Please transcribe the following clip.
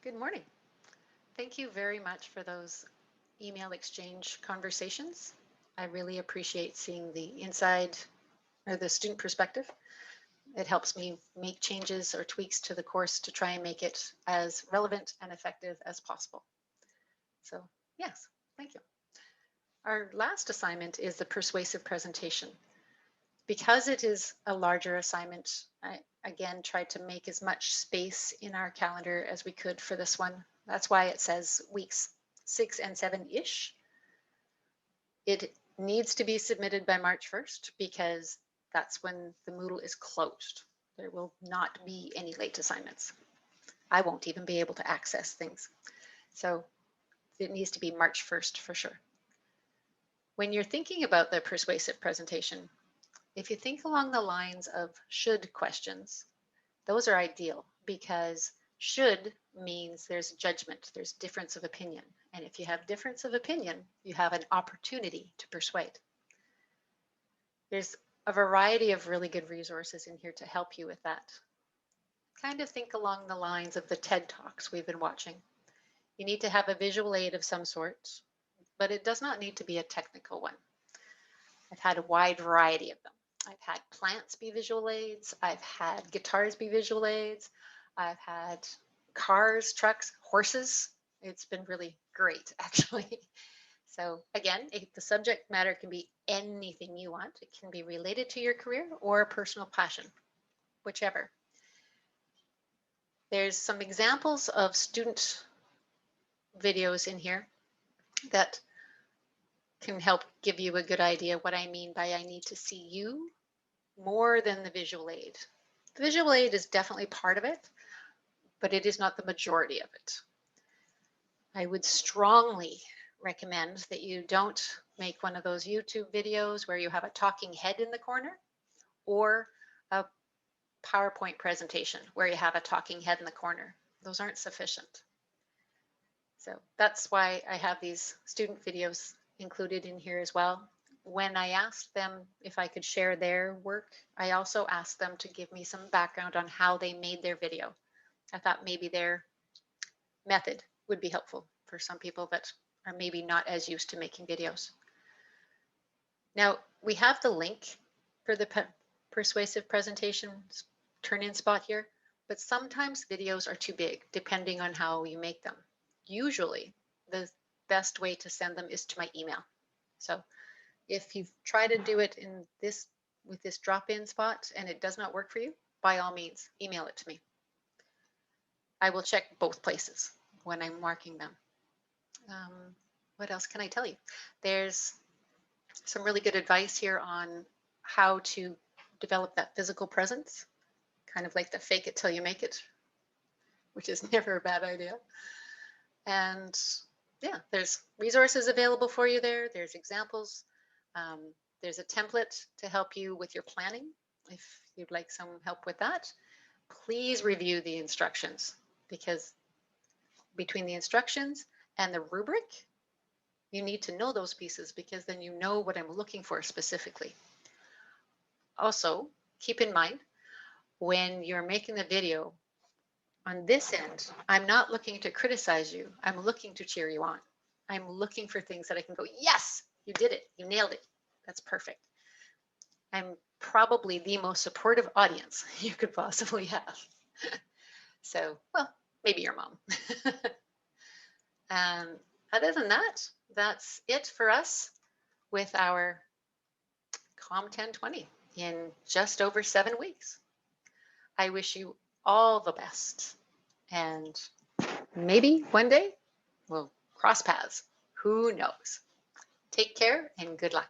Good morning. Thank you very much for those email exchange conversations. I really appreciate seeing the inside or the student perspective. It helps me make changes or tweaks to the course to try and make it as relevant and effective as possible. So yes, thank you. Our last assignment is the persuasive presentation. Because it is a larger assignment, I again tried to make as much space in our calendar as we could for this one. That's why it says weeks 6 and 7-ish. It needs to be submitted by March 1st because that's when the Moodle is closed. There will not be any late assignments. I won't even be able to access things. So it needs to be March 1st for sure. When you're thinking about the persuasive presentation, if you think along the lines of should questions, those are ideal because should means there's judgment, there's difference of opinion. And if you have difference of opinion, you have an opportunity to persuade. There's a variety of really good resources in here to help you with that. Kind of think along the lines of the TED Talks we've been watching. You need to have a visual aid of some sort, but it does not need to be a technical one. I've had a wide variety of them. I've had plants be visual aids. I've had guitars be visual aids. I've had cars, trucks, horses. It's been really great, actually. So again, the subject matter can be anything you want. It can be related to your career or a personal passion, whichever. There's some examples of student videos in here that can help give you a good idea what I mean by I need to see you more than the visual aid. The visual aid is definitely part of it, but it is not the majority of it. I would strongly recommend that you don't make one of those YouTube videos where you have a talking head in the corner or a PowerPoint presentation where you have a talking head in the corner. Those aren't sufficient. So that's why I have these student videos included in here as well. When I asked them if I could share their work, I also asked them to give me some background on how they made their video. I thought maybe their method would be helpful for some people that are maybe not as used to making videos. Now we have the link for the persuasive presentation turn-in spot here, but sometimes videos are too big depending on how you make them. Usually the best way to send them is to my email. So if you try to do it in this with this drop-in spot and it does not work for you, by all means, email it to me. I will check both places when I'm marking them. What else can I tell you? There's some really good advice here on how to develop that physical presence, kind of like the fake it till you make it, which is never a bad idea. And yeah, there's resources available for you there. There's examples. There's a template to help you with your planning. If you'd like some help with that, please review the instructions, because between the instructions and the rubric, you need to know those pieces because then you know what I'm looking for specifically. Also, keep in mind when you're making the video on this end, I'm not looking to criticize you. I'm looking to cheer you on. I'm looking for things that I can go, yes, you did it. You nailed it. That's perfect. I'm probably the most supportive audience you could possibly have. So, well, maybe your mom. Other than that, that's it for us with our COM 1020 in just over 7 weeks. I wish you all the best, and maybe one day we'll cross paths. Who knows? Take care and good luck.